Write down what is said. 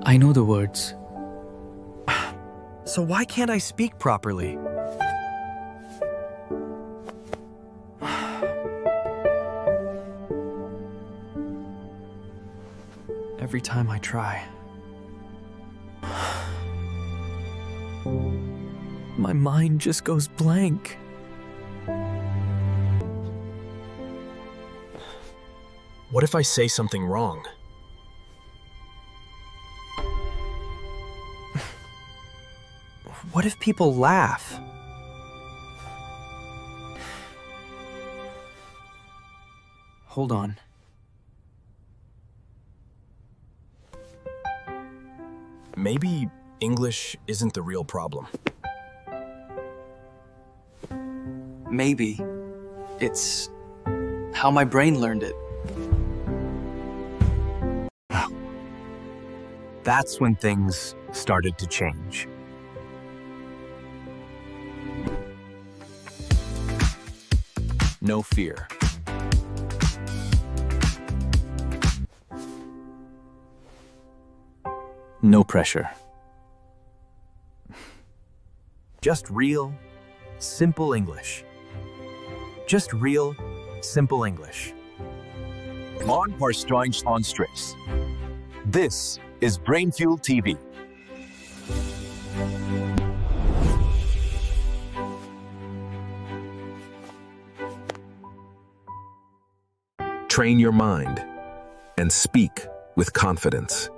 I know the words. So why can't I speak properly? Every time I try, my mind just goes blank. What if I say something wrong? What if people laugh? Hold on. Maybe English isn't the real problem. Maybe it's how my brain learned it. That's when things started to change. No fear. No pressure. Just real, simple English. Just real, simple English. On Parstrange on Stress. This is Brainfuel TV. Train your mind and speak with confidence.